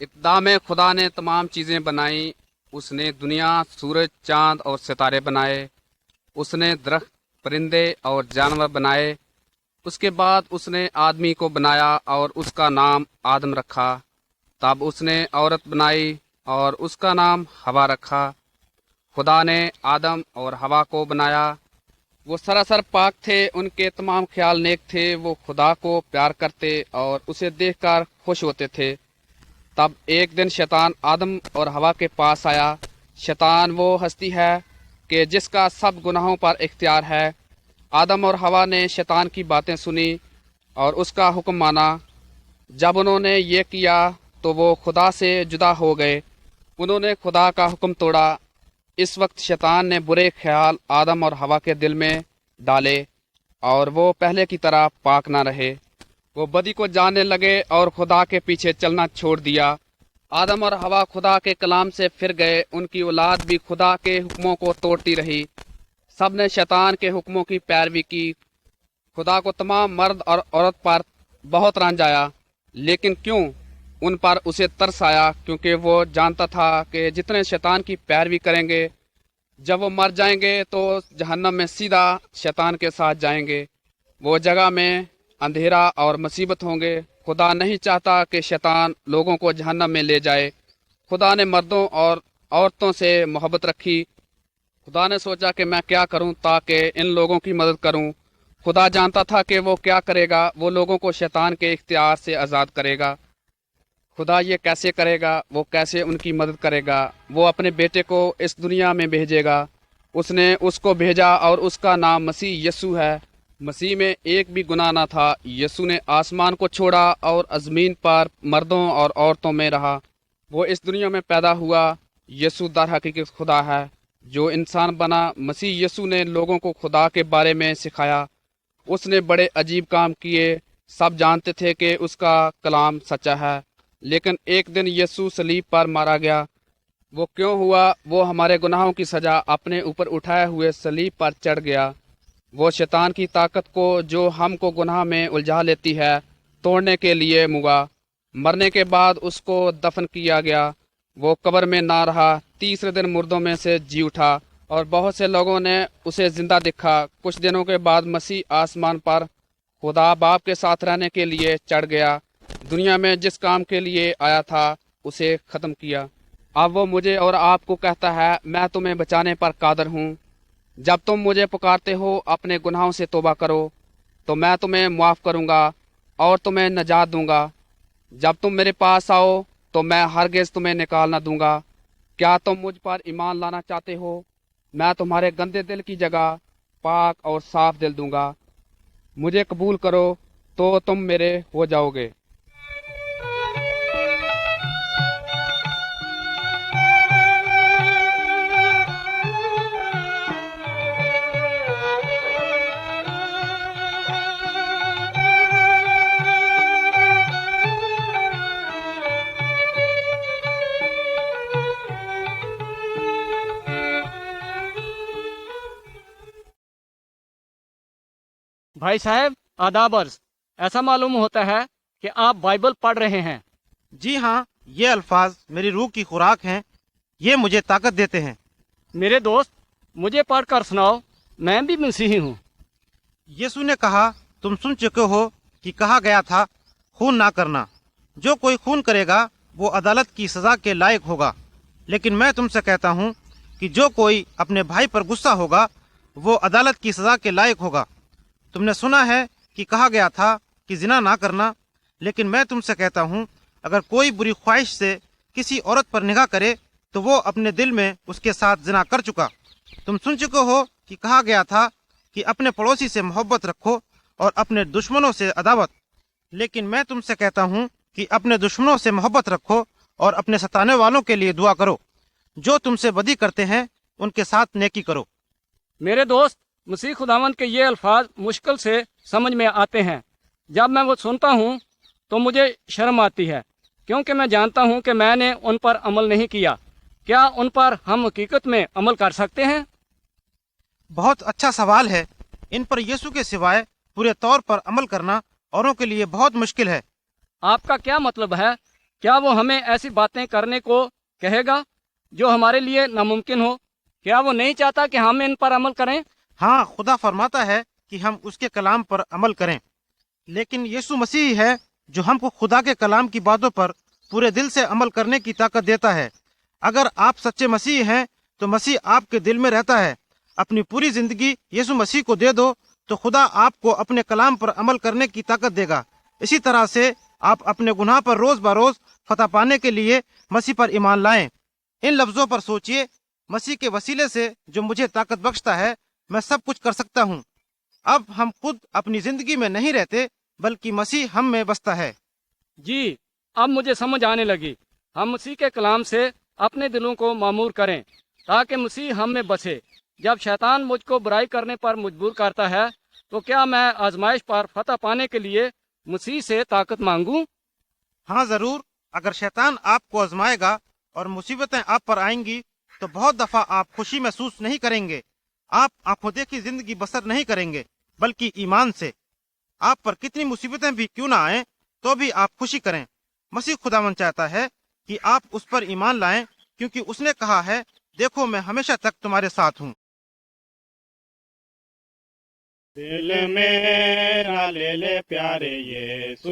इब्तिदा में खुदा ने तमाम चीज़ें बनाई। उसने दुनिया, सूरज, चांद और सितारे बनाए। उसने दरख्त, परिंदे और जानवर बनाए। उसके बाद उसने आदमी को बनाया और उसका नाम आदम रखा। तब उसने औरत बनाई और उसका नाम हवा रखा। खुदा ने आदम और हवा को बनाया। वो सरासर पाक थे, उनके तमाम ख्याल नेक थे। वो खुदा को प्यार करते और उसे देखकर खुश होते थे। तब एक दिन शैतान आदम और हवा के पास आया। शैतान वो हस्ती है कि जिसका सब गुनाहों पर इख्तियार है। आदम और हवा ने शैतान की बातें सुनी और उसका हुक्म माना। जब उन्होंने ये किया तो वो खुदा से जुदा हो गए। उन्होंने खुदा का हुक्म तोड़ा। इस वक्त शैतान ने बुरे ख्याल आदम और हवा के दिल में डाले और वो पहले की तरह पाक ना रहे। वो बदी को जानने लगे और खुदा के पीछे चलना छोड़ दिया। आदम और हवा खुदा के कलाम से फिर गए। उनकी औलाद भी खुदा के हुक्मों को तोड़ती रही। सब ने शैतान के हुक्मों की पैरवी की। खुदा को तमाम मर्द और औरत पर बहुत रंज आया। लेकिन क्यों? उन पर उसे तरस आया, क्योंकि वो जानता था कि जितने शैतान की पैरवी करेंगे, जब वो मर जाएंगे तो जहन्नम में सीधा शैतान के साथ जाएंगे। वो जगह में अंधेरा और मुसीबत होंगे। खुदा नहीं चाहता कि शैतान लोगों को जहन्नम में ले जाए। खुदा ने मर्दों और औरतों से मोहब्बत रखी। खुदा ने सोचा कि मैं क्या करूं ताकि इन लोगों की मदद करूं। खुदा जानता था कि वो क्या करेगा। वो लोगों को शैतान के इख्तियार से आज़ाद करेगा। खुदा ये कैसे करेगा? वो कैसे उनकी मदद करेगा? वो अपने बेटे को इस दुनिया में भेजेगा। उसने उसको भेजा और उसका नाम मसीह यस्सु है। मसीह में एक भी गुनाह ना था। यस्सु ने आसमान को छोड़ा और ज़मीन पर मर्दों और औरतों में रहा। वो इस दुनिया में पैदा हुआ। यस्सु दर हकीकत खुदा है जो इंसान बना। मसीह यस्सु ने लोगों को खुदा के बारे में सिखाया। उसने बड़े अजीब काम किए। सब जानते थे कि उसका कलाम सच्चा है। लेकिन एक दिन यीशु सलीब पर मारा गया। वो क्यों हुआ? वो हमारे गुनाहों की सजा अपने ऊपर उठाए हुए सलीब पर चढ़ गया। वो शैतान की ताकत को जो हमको गुनाह में उलझा लेती है तोड़ने के लिए मुआ। मरने के बाद उसको दफन किया गया। वो कब्र में ना रहा। तीसरे दिन मुर्दों में से जी उठा और बहुत से लोगों ने उसे जिंदा देखा। कुछ दिनों के बाद मसीह आसमान पर खुदा बाप के साथ रहने के लिए चढ़ गया। दुनिया में जिस काम के लिए आया था उसे खत्म किया। अब वो मुझे और आपको कहता है, मैं तुम्हें बचाने पर कादर हूँ। जब तुम मुझे पुकारते हो अपने गुनाहों से तौबा करो तो मैं तुम्हें माफ़ करूँगा और तुम्हें नजात दूंगा। जब तुम मेरे पास आओ तो मैं हरगिज़ तुम्हें निकाल न दूंगा। क्या तुम मुझ पर ईमान लाना चाहते हो? मैं तुम्हारे गंदे दिल की जगह पाक और साफ दिल दूंगा। मुझे कबूल करो तो तुम मेरे हो जाओगे। भाई साहब, आदाब अर्ज। ऐसा मालूम होता है कि आप बाइबल पढ़ रहे हैं। जी हाँ, ये अल्फाज मेरी रूह की खुराक हैं। ये मुझे ताकत देते हैं। मेरे दोस्त, मुझे पढ़कर सुनाओ। मैं भी मसीही हूँ। यीशु ने कहा, तुम सुन चुके हो कि कहा गया था, खून ना करना। जो कोई खून करेगा वो अदालत की सजा के लायक होगा। लेकिन मैं तुमसे कहता हूँ कि जो कोई अपने भाई पर गुस्सा होगा वो अदालत की सजा के लायक होगा। तुमने सुना है कि कहा गया था कि जिना ना करना। लेकिन मैं तुमसे कहता हूँ, अगर कोई बुरी ख्वाहिश से किसी औरत पर निगाह करे तो वो अपने दिल में उसके साथ जिना कर चुका। तुम सुन चुके हो कि कहा गया था कि अपने पड़ोसी से मोहब्बत रखो और अपने दुश्मनों से अदावत। लेकिन मैं तुमसे कहता हूँ कि अपने दुश्मनों से मोहब्बत रखो और अपने सताने वालों के लिए दुआ करो। जो तुमसे बदी करते हैं उनके साथ नेकी करो। मेरे दोस्त, मसीह खुदावंद के ये अल्फाज मुश्किल से समझ में आते हैं। जब मैं वो सुनता हूँ तो मुझे शर्म आती है, क्योंकि मैं जानता हूँ कि मैंने उन पर अमल नहीं किया। क्या उन पर हम हकीकत में अमल कर सकते हैं? बहुत अच्छा सवाल है। इन पर यीशु के सिवाय पूरे तौर पर अमल करना औरों के लिए बहुत मुश्किल है। आपका क्या मतलब है? क्या वो हमें ऐसी बातें करने को कहेगा जो हमारे लिए नामुमकिन हो? क्या वो नहीं चाहता कि हम इन पर अमल करें? हाँ, खुदा फरमाता है कि हम उसके कलाम पर अमल करें, लेकिन यीशु मसीह है जो हमको खुदा के कलाम की बातों पर पूरे दिल से अमल करने की ताकत देता है। अगर आप सच्चे मसीह हैं तो मसीह आपके दिल में रहता है। अपनी पूरी जिंदगी यीशु मसीह को दे दो तो खुदा आपको अपने कलाम पर अमल करने की ताकत देगा। इसी तरह से आप अपने गुनाह पर रोज बरोज फतह पाने के लिए मसीह पर ईमान लाएं। इन लफ्जों पर सोचिए, मसीह के वसीले से जो मुझे ताकत बख्शता है, मैं सब कुछ कर सकता हूँ। अब हम खुद अपनी जिंदगी में नहीं रहते, बल्कि मसीह हम में बसता है। जी, अब मुझे समझ आने लगी। हम मसीह के कलाम से अपने दिलों को मामूर करें ताकि मसीह हम में बसे। जब शैतान मुझको बुराई करने पर मजबूर करता है तो क्या मैं आजमाइश पर फतह पाने के लिए मसीह से ताकत मांगूं? हाँ जरूर। अगर शैतान आपको आजमाएगा और मुसीबतें आप पर आएंगी तो बहुत दफा आप खुशी महसूस नहीं करेंगे। आप आंखों देखी जिंदगी बसर नहीं करेंगे, बल्कि ईमान से। आप पर कितनी मुसीबतें भी क्यों ना आए तो भी आप खुशी करें। मसीह खुदावन चाहता है कि आप उस पर ईमान लाएं, क्योंकि उसने कहा है, देखो मैं हमेशा तक तुम्हारे साथ हूँ। दिल मेरा ले ले प्यारे यीशु,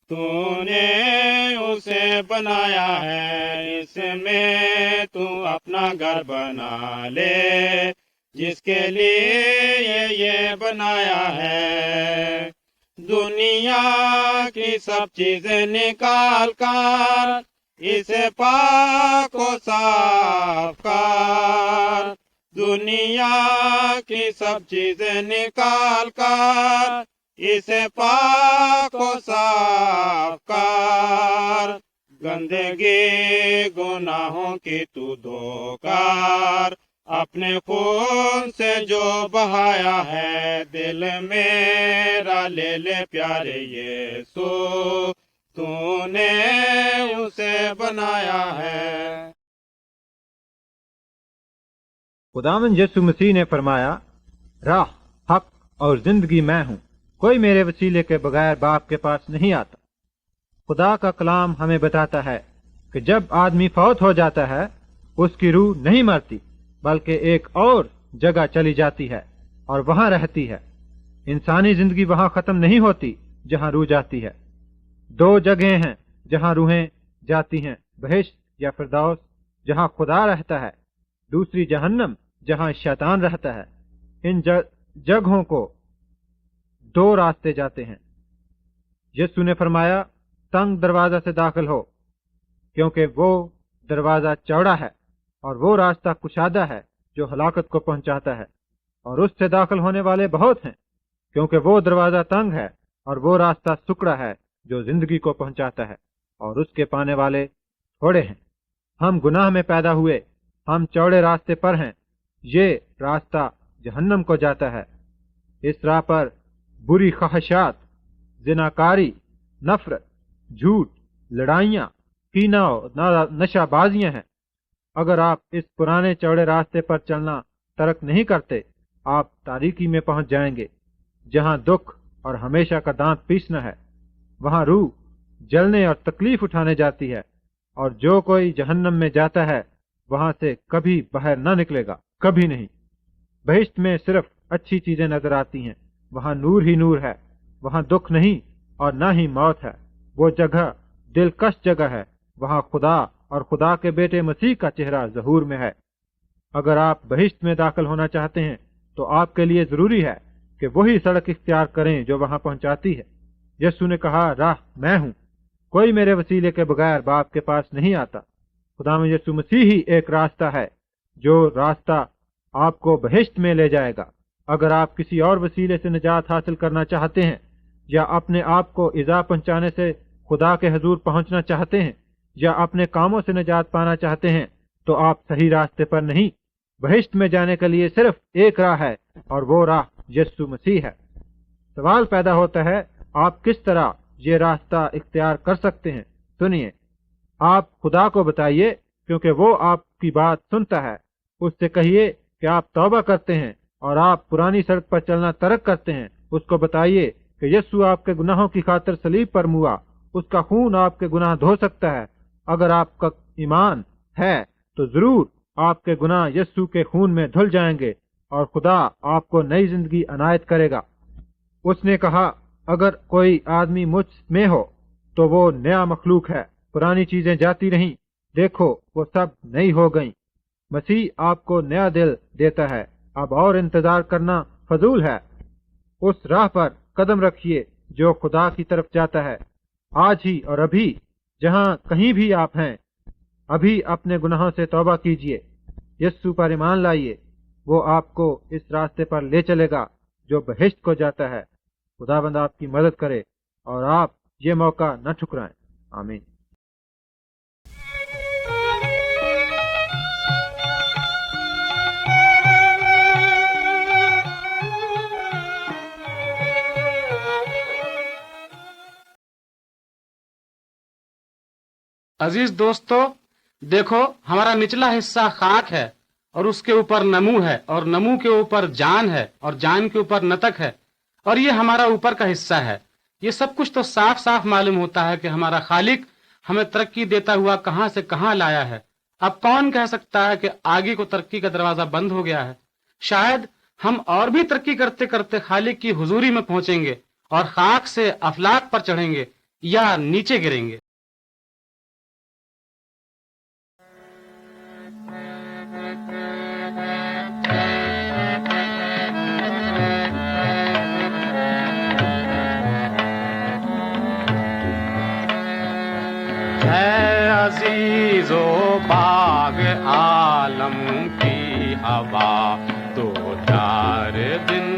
तूने उसे बनाया है, इसमें तू अपना घर बना ले, जिसके लिए ये बनाया है। दुनिया की सब चीजें निकाल कर इसे पाको साफ कर। दुनिया की सब चीजें निकाल कर इसे पाको साफ कर। गंदगी गुनाहों की तू धोकर अपने खून से जो बहाया है। दिल मेरा ले ले प्यारे यीशु, तूने उसे बनाया है। खुदावंद यीशु मसीह ने फरमाया, राह, हक और जिंदगी मैं हूँ, कोई मेरे वसीले के बगैर बाप के पास नहीं आता। खुदा का कलाम हमें बताता है कि जब आदमी फौत हो जाता है उसकी रूह नहीं मरती, बल्कि एक और जगह चली जाती है और वहां रहती है। इंसानी जिंदगी वहां खत्म नहीं होती जहां रूह जाती है। दो जगह हैं जहां रूहें जाती हैं, बहिश्त या फिरदौस जहां खुदा रहता है, दूसरी जहन्नम जहां शैतान रहता है। इन जगहों को दो रास्ते जाते हैं। यीशु ने फरमाया, तंग दरवाजा से दाखिल हो, क्योंकि वो दरवाजा चौड़ा है और वो रास्ता कुशादा है जो हलाकत को पहुंचाता है, और उससे दाखिल होने वाले बहुत हैं, क्योंकि वो दरवाजा तंग है और वो रास्ता सुकड़ा है जो जिंदगी को पहुंचाता है, और उसके पाने वाले थोड़े हैं। हम गुनाह में पैदा हुए, हम चौड़े रास्ते पर हैं। ये रास्ता जहन्नम को जाता है। इस राह पर बुरी ख्वाहिशात, जिनाकारी, नफरत, झूठ, लड़ाइयाँ, कीना और नशाबाजियां हैं। अगर आप इस पुराने चौड़े रास्ते पर चलना तर्क नहीं करते, आप तारीकी में पहुंच जाएंगे, जहां दुख और हमेशा का दांत पीसना है। वहां रूह जलने और तकलीफ उठाने जाती है, और जो कोई जहन्नम में जाता है वहां से कभी बाहर न निकलेगा, कभी नहीं। बहिश्त में सिर्फ अच्छी चीजें नजर आती हैं, वहां नूर ही नूर है, वहां दुख नहीं और न ही मौत है। वो जगह दिलकश जगह है, वहां खुदा और खुदा के बेटे मसीह का चेहरा ज़हूर में है। अगर आप बहिश्त में दाखिल होना चाहते हैं तो आपके लिए जरूरी है कि वही सड़क इख्तियार करें जो वहां पहुंचाती है। यीशु ने कहा, राह मैं हूं, कोई मेरे वसीले के बगैर बाप के पास नहीं आता। खुदा में यीशु मसीह ही एक रास्ता है जो रास्ता आपको बहिश्त में ले जाएगा। अगर आप किसी और वसीले से निजात हासिल करना चाहते हैं या अपने आप को इज़ा पहुंचाने से खुदा के हजूर पहुंचना चाहते हैं या अपने कामों से निजात पाना चाहते हैं, तो आप सही रास्ते पर नहीं। बहिश्त में जाने के लिए सिर्फ एक राह है, और वो राह यीशु मसीह है। सवाल पैदा होता है, आप किस तरह ये रास्ता इख्तियार कर सकते हैं? सुनिए, आप खुदा को बताइए, क्योंकि वो आपकी बात सुनता है। उससे कहिए कि आप तौबा करते हैं और आप पुरानी सड़क पर चलना तर्क करते हैं। उसको बताइए कि यीशु आपके गुनाहों की खातिर सलीब पर मुआ اس کا خون آپ کے گناہ دھو سکتا ہے۔ اگر آپ کا ایمان ہے تو ضرور آپ کے گناہ یسوع کے خون میں دھل جائیں گے اور خدا آپ کو نئی زندگی عنایت کرے گا۔ اس نے کہا، اگر کوئی آدمی مجھ میں ہو تو وہ نیا مخلوق ہے، پرانی چیزیں جاتی رہیں، دیکھو وہ سب نئی ہو گئیں۔ مسیح آپ کو نیا دل دیتا ہے، اب اور انتظار کرنا فضول ہے۔ اس راہ پر قدم رکھیے جو خدا کی طرف جاتا ہے۔ آج ہی اور ابھی جہاں کہیں بھی آپ ہیں، ابھی اپنے گناہوں سے توبہ کیجیے، یسوع پر ایمان لائیے، وہ آپ کو اس راستے پر لے چلے گا جو بہشت کو جاتا ہے۔ خداوند آپ کی مدد کرے اور آپ یہ موقع نہ ٹھکرائیں۔ آمین۔ عزیز دوستو، دیکھو ہمارا نچلا حصہ خاک ہے اور اس کے اوپر نمو ہے، اور نمو کے اوپر جان ہے، اور جان کے اوپر نتک ہے، اور یہ ہمارا اوپر کا حصہ ہے۔ یہ سب کچھ تو صاف صاف معلوم ہوتا ہے کہ ہمارا خالق ہمیں ترقی دیتا ہوا کہاں سے کہاں لایا ہے۔ اب کون کہہ سکتا ہے کہ آگے کو ترقی کا دروازہ بند ہو گیا ہے؟ شاید ہم اور بھی ترقی کرتے کرتے خالق کی حضوری میں پہنچیں گے اور خاک سے افلاک پر چڑھیں گے یا نیچے گریں گے۔ ہے عزیز و باغ عالم کی ہوا دو چار دن،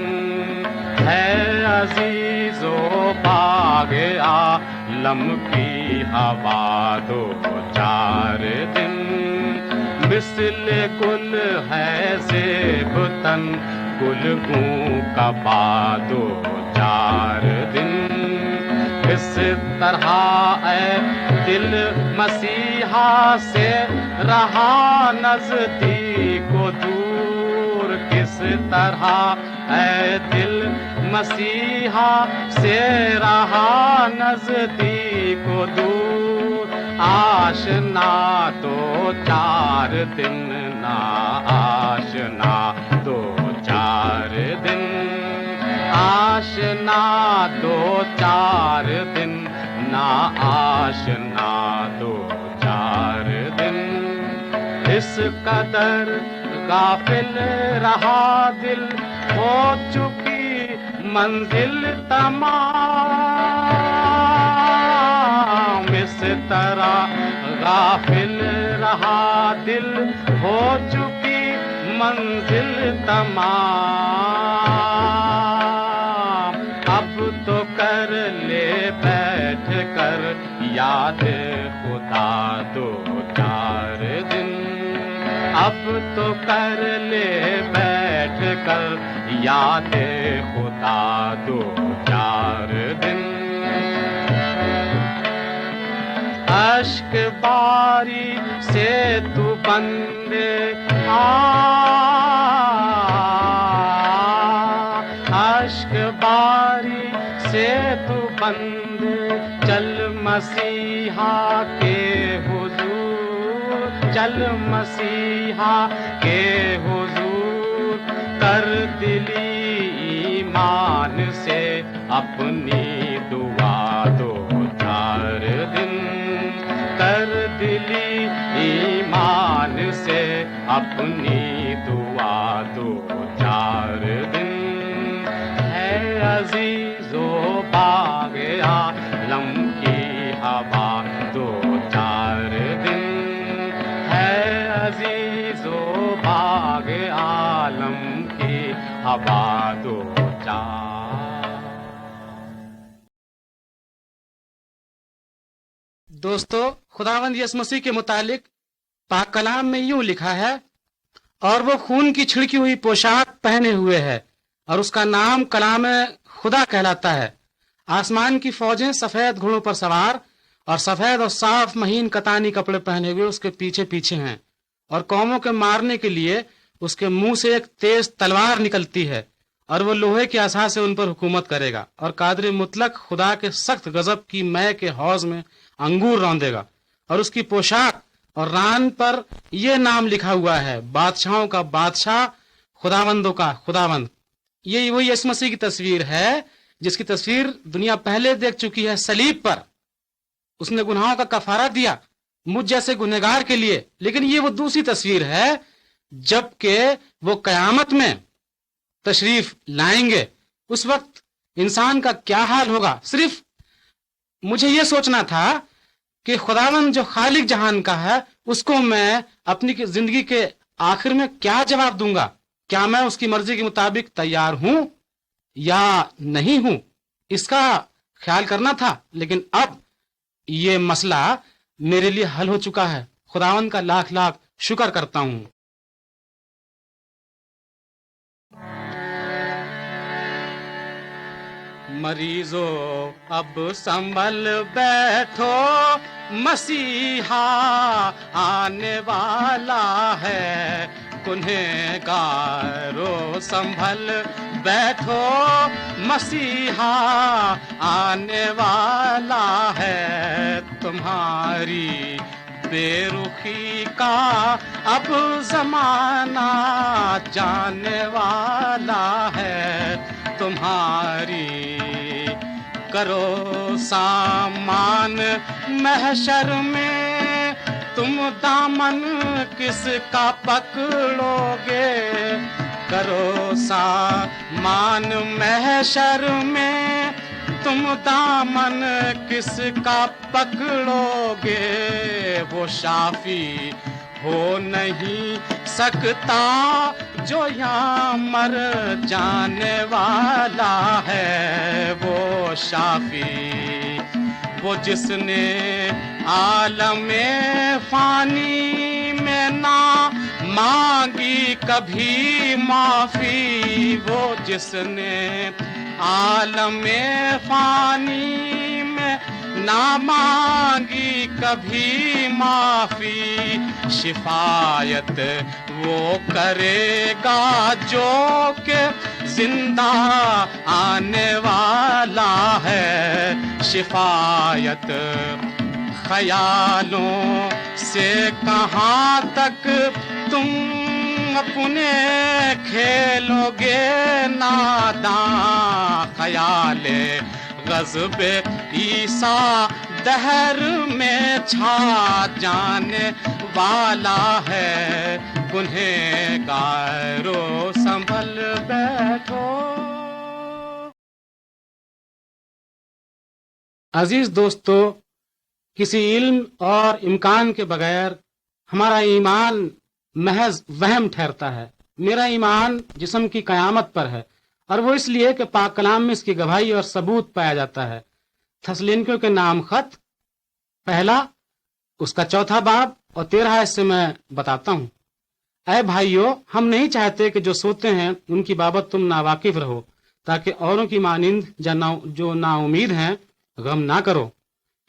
ہے عزیز و باغ عالم کی ہوا دو چار دن، مثل گل ہے زیب تن گلگوں کا بعد دو چار دن، اس طرح اے دل مسیحا سے رہا نزدیک و دور، کس طرح اے دل مسیحا سے رہا نزدیک و دور، آشنا دو چار دن نا آشنا دو چار دن، آشنا دو چار دن نا آشنا دو چار دن، اس قدر غافل رہا دل ہو چکی منزل تمام، اس طرح غافل رہا دل ہو چکی منزل تمام، اب تو کر لے بیٹھ کر یاد خدا دو چار دن، اب تو کر لے بیٹھ کر یاد خدا دو چار دن، اشک باری سے تو بندے اشک باری سے تو بندے چل مسیحا کے حضور، چل مسیحا کے حضور، کر دلی ایمان سے اپنی دعا دو چار دن، کر دلی ایمان سے اپنی دعا دو چار دن، ہے عزیز و باغ عالم کی ہوا دو چار دن، ہے عزیز و باغ عالم کی ہوا دو چار۔ دوستو، خداوند یسوع مسیح کے متعلق پاک کلام میں یوں لکھا ہے، اور وہ خون کی چھڑکی ہوئی پوشاک پہنے ہوئے ہے اور اس کا نام کلام خدا کہلاتا ہے۔ آسمان کی فوجیں سفید گھوڑوں پر سوار اور سفید اور صاف مہین کتانی کپڑے پہنے ہوئے اس کے پیچھے پیچھے ہیں، اور قوموں کے مارنے کے لیے اس کے منہ سے ایک تیز تلوار نکلتی ہے، और वो लोहे के असा से उन पर हुकूमत करेगा, और कादर मुतलक खुदा के सख्त गजब की मै के हौज में अंगूर रौंदेगा, और उसकी पोशाक और रान पर यह नाम लिखा हुआ है, बादशाहों का बादशाह, खुदावंदों का खुदावंद। ये वही यीशु मसीह की तस्वीर है जिसकी तस्वीर दुनिया पहले देख चुकी है। सलीब पर उसने गुनाहों का कफारा दिया मुझ जैसे गुनहगार के लिए, लेकिन ये वो दूसरी तस्वीर है जबकि वो कयामत में तशरीफ लाएंगे। उस वक्त इंसान का क्या हाल होगा। सिर्फ मुझे ये सोचना था कि खुदावन जो खालिक जहान का है उसको मैं अपनी जिंदगी के आखिर में क्या जवाब दूंगा, क्या मैं उसकी मर्जी के मुताबिक तैयार हूं या नहीं हूं, इसका ख्याल करना था। लेकिन अब ये मसला मेरे लिए हल हो चुका है। खुदावन का लाख लाख शुक्र करता हूं। मरीजो अब संभल बैठो, मसीहा आने वाला है। गुनहगारो संभल बैठो, मसीहा आने वाला है। तुम्हारी बेरुखी का अब जमाना जाने वाला है। तुम्हारी करो सामान महशर में, तुम दामन किसका पकड़ोगे। करो सामान महशर में, तुम दामन किसका पकड़ोगे। वो शाफी हो नहीं सकता जो यहाँ मर जाने वाला है। वो शाफी, वो जिसने आलमे फानी में ना मांगी कभी माफी। वो जिसने आलमे फानी में ना मांगी कभी माफी। शिफायत वो करेगा जो के जिंदा आने वाला है। शिफायत ख्यालों से कहाँ तक तुम अपने खेलोगे नादां। ख्याले गज़बे ईसा दहर में छा जाने वाला है। गुनहगारो संभल बैठो। अजीज दोस्तों, किसी इल्म और इम्कान के बगैर हमारा ईमान महज वहम ठहरता है। मेरा ईमान जिस्म की कयामत पर है, और वो इसलिए कि पाक कलाम में इसकी गवाही और सबूत पाया जाता है। थस्सलुनीकियों के नाम खत पहला, उसका 4 बाब और 13 से मैं बताता हूँ। ऐ भाइयों, हम नहीं चाहते कि जो सोते हैं उनकी बाबत तुम नावाकिफ रहो, ताकि औरों की मानिंद जो नाउमीद हैं गम ना करो।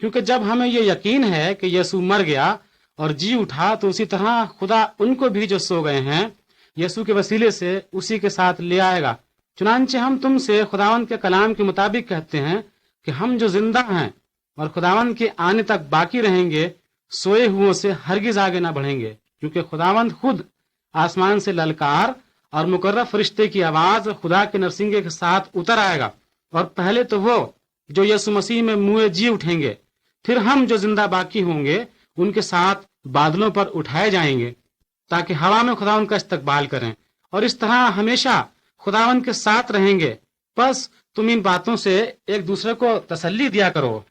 क्योंकि जब हमें ये यकीन है कि यीशु मर गया और जी उठा, तो उसी तरह खुदा उनको भी जो सो गए हैं यीशु के वसीले से उसी के साथ ले आएगा। चुनांचे हम तुमसे खुदावंद के कलाम के मुताबिक कहते हैं कि हम जो जिंदा हैं और खुदावंद के आने तक बाकी रहेंगे, सोए हुओं से हरगिज आगे ना बढ़ेंगे। क्योंकि खुदावंद खुद आसमान से ललकार और मुकर्रर फरिश्ते की आवाज खुदा के नरसिंगे के साथ उतर आएगा, और पहले तो वो जो यीशु मसीह में मुए जी उठेंगे, फिर हम जो जिंदा बाकी होंगे उनके साथ बादलों पर उठाए जाएंगे, ताकि हवा में खुदावंद का इस्तकबाल करें, और इस तरह हमेशा खुदावंद के साथ रहेंगे। बस तुम इन बातों से एक दूसरे को तसल्ली दिया करो।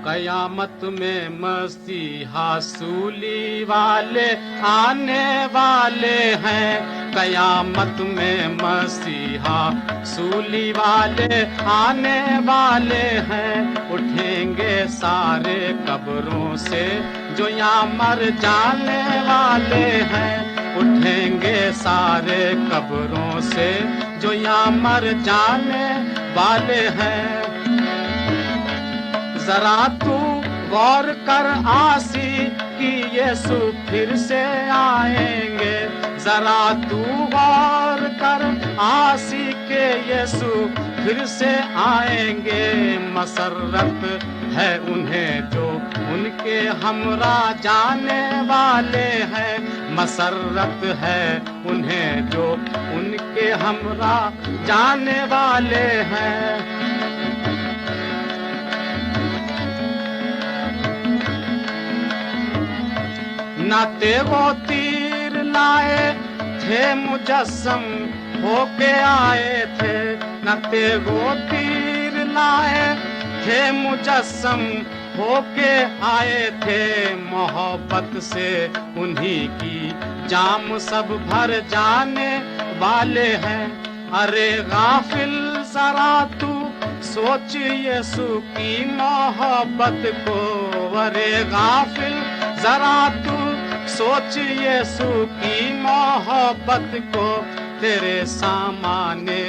कयामत में मसीहा सूली वाले आने वाले हैं। कयामत में मसीहा सूली वाले आने वाले हैं। उठेंगे सारे कब्रों से जो यहाँ मर जाने वाले हैं। उठेंगे सारे कब्रों से जो यहाँ मर जाने वाले हैं। जरा तू गौर कर आसी की यीशु फिर से आएंगे, जरा तू गौर कर, आसी के यीशु फिर से आएंगे। मसरत है उन्हें जो उनके हमरा जाने वाले हैं, मसरत है उन्हें जो उनके हमरा जाने वाले हैं। नाते वो तीर लाए थे मुजस्सम होके आए थे, नाते वो तीर लाए थे मुजस्सम होके आए थे। मोहब्बत से उन्हीं की जाम सब भर जाने वाले हैं। अरे गाफिल जरा तू सोच यीशु की मोहब्बत को, अरे गाफिल जरा तू सोच यीशु की मोहब्बत को। तेरे सामाने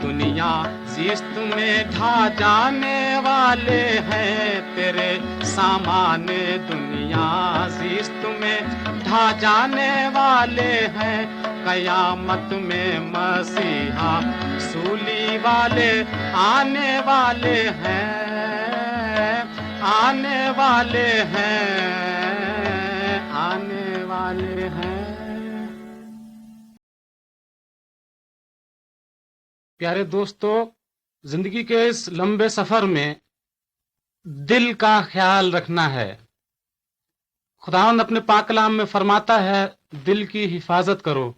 दुनिया जिस्त में ढा जाने वाले हैं, तेरे सामाने दुनिया जिस्त में ढा जाने वाले हैं। कयामत में मसीहा सूली वाले आने वाले हैं, आने वाले हैं, आने वाले हैं। प्यारे दोस्तों, जिंदगी के इस लंबे सफर में दिल का ख्याल रखना है। खुदावंद अपने पाक कलाम में फरमाता है, दिल की हिफाजत करो।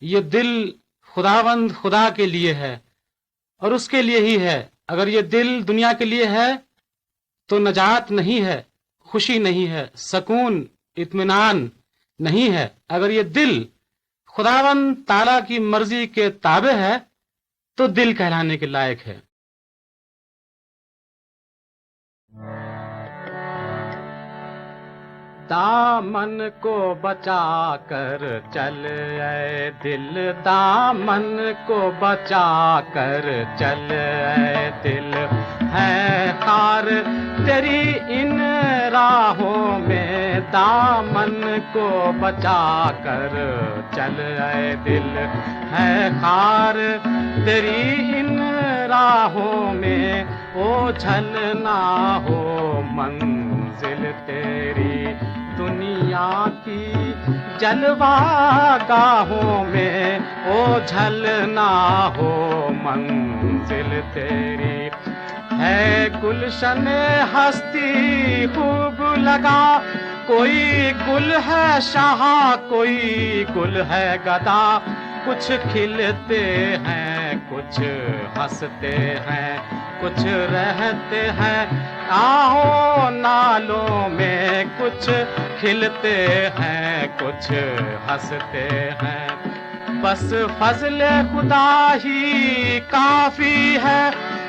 ये दिल खुदावंद खुदा के लिए है और उसके लिए ही है। अगर ये दिल दुनिया के लिए है तो नजात नहीं है, खुशी नहीं है, सुकून इत्मीनान नहीं है। अगर ये दिल खुदावंद ताला की मर्जी के ताबे है तो दिल कहलाने के लायक है। दामन को बचा कर चल ऐ दिल, दामन को बचा कर चल ऐ दिल। है खार तेरी इन राहों में, दामन को बचा कर चल ऐ दिल। है खार तेरी इन राहों में, ओझल ना हो मंजिल तेरी दुनिया की जलवा गाहों में, ओझल ना हो मंजिल तेरी। है गुलशन हस्ती खूब लगा, कोई गुल है शाह कोई गुल है गदा। कुछ खिलते हैं कुछ हंसते हैं, कुछ रहते हैं आहों नालों में। कुछ खिलते हैं कुछ हंसते हैं, बस फजले खुदा ही काफी है।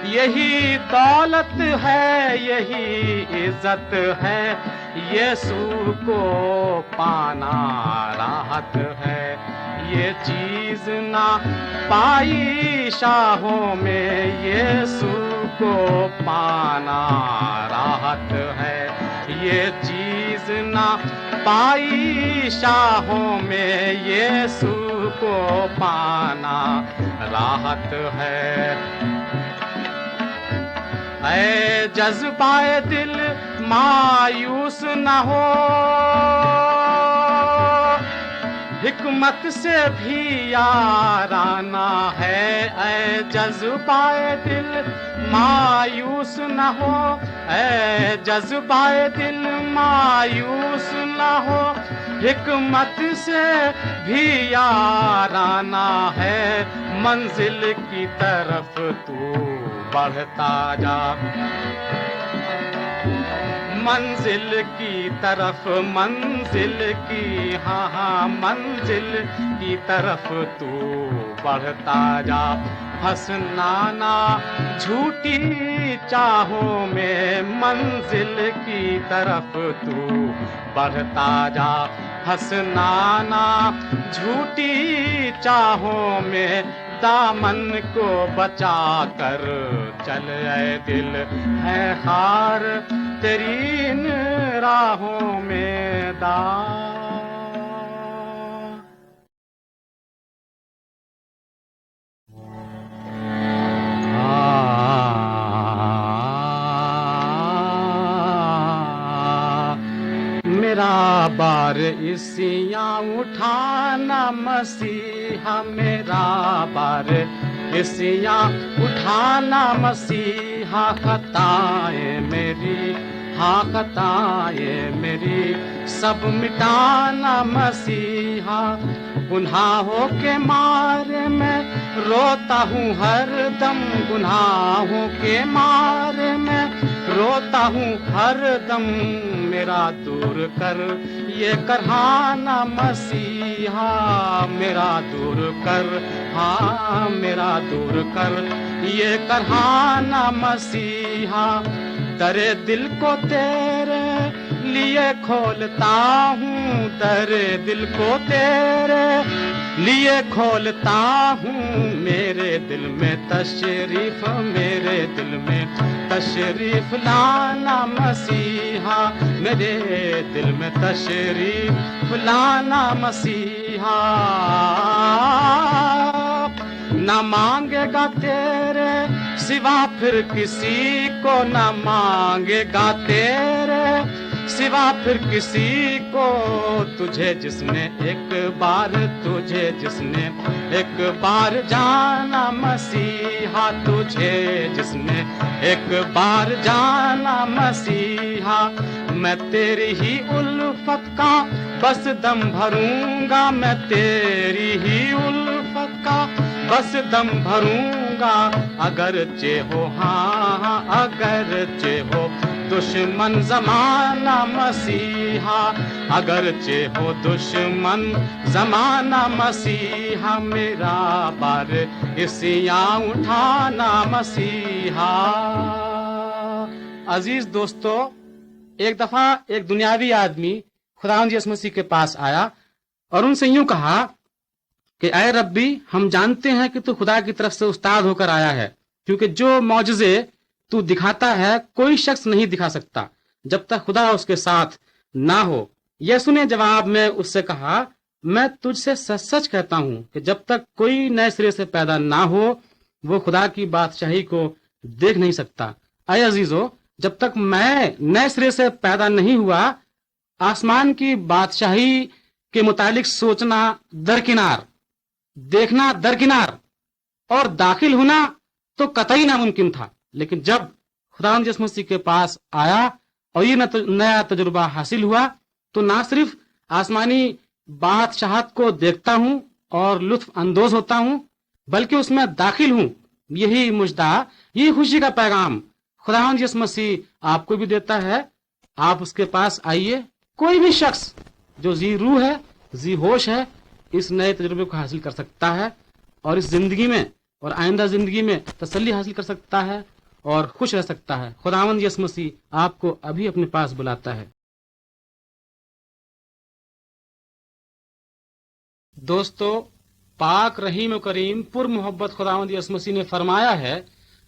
यही दौलत है यही इज्जत है, यीशु को पाना राहत है। ये चीज ना पाई शाहों में, यीशु को पाना राहत है। ये चीज ना पाई शाहों में, यीशु को पाना राहत है। ऐ जज्बाए दिल मायूस न हो, हिकमत से भी याराना है। ऐ जज्बाए दिल मायूस न हो, ऐ जज्बाए दिल मायूस न हो, हिकमत से भी याराना है। मंजिल की तरफ तू बढ़ता जा, मंजिल की तरफ, मंजिल की हाँ हाँ मंजिल की तरफ तू बढ़ता जा। हंसना ना झूठी चाहों में, मंजिल की तरफ तू बढ़ता जा। हंसना ना झूठी चाहों में, दामन को बचा कर चल ऐ दिल। है हार तेरी इन राहों में दाग। मेरा बार इसियाँ उठाना मसीहा, मेरा बार इसियाँ उठाना मसीहा, खताएं मेरी, हाँ खताएं मेरी सब मिटाना मसीहा। गुनाहों के मारे मैं रोता हूँ हर दम, गुनाहों के मारे मैं रोता हूँ हर दम। मेरा दूर कर ये करहाना मसीहा, मेरा दूर कर, हाँ मेरा दूर कर ये करहाना मसीहा। दरे दिल को तेरे लिए खोलता हूँ, दरे दिल को तेरे लिए खोलता हूँ। मेरे दिल में तशरीफ, मेरे दिल में तशरीफ लाना मसीहा, मेरे दिल में तशरीफ लाना मसीहा। न मांगेगा तेरे सिवा फिर किसी को, न मांगेगा तेरे सिवा फिर किसी को। तुझे जिसने एक बार, तुझे जिसने एक बार जाना मसीहा, तुझे जिसने एक बार जाना मसीहा। मैं तेरी ही उल्फत का बस दम भरूंगा, मैं तेरी ही उल्फत का बस दम भरूंगा। अगर चे हो, हाँ अगर चे हो दुश्मन जमाना मसीहा, अगर चे हो दुश्मन जमाना मसीहा। मेरा बार इसियाँ उठाना मसीहा। अजीज दोस्तों, एक दफा एक दुनियावी आदमी खुदावंद यीशु मसीह के पास आया और उनसे यूं कहा कि ऐ रब्बी, हम जानते हैं कि तू खुदा की तरफ से उस्ताद होकर आया है, क्योंकि जो मौजज़े तू दिखाता है कोई शख्स नहीं दिखा सकता जब तक खुदा उसके साथ ना हो। यीशु ने जवाब में उससे कहा, मैं तुझसे सच सच कहता हूं कि जब तक कोई नए सिरे से पैदा ना हो वो खुदा की बादशाही को देख नहीं सकता। ऐ अजीजो, जब तक मैं नए सिरे से पैदा नहीं हुआ, आसमान की बादशाही के मुतालिक सोचना दरकिनार, देखना दरकिनार और दाखिल होना तो कतई नामुमकिन था। लेकिन जब खुदावंद यीशु मसीह के पास आया और ये नया तजुर्बा हासिल हुआ, तो ना सिर्फ आसमानी बादशाहत को देखता हूँ और लुत्फ अंदोज होता हूँ, बल्कि उसमें दाखिल हूँ। यही मुजदा, यही खुशी का पैगाम खुदावंद यीशु मसीह आपको भी देता है। आप उसके पास आइए। कोई भी शख्स जो जी रूह है, जी होश है, इस नए तजुर्बे को हासिल कर सकता है और इस जिंदगी में और आइंदा जिंदगी में तसल्ली हासिल कर सकता है और खुश रह सकता है। खुदावंद यीशु मसीह आपको अभी अपने पास बुलाता है। दोस्तों, पाक रहीम और करीम पुर मोहब्बत खुदावंद यीशु मसीह ने फरमाया है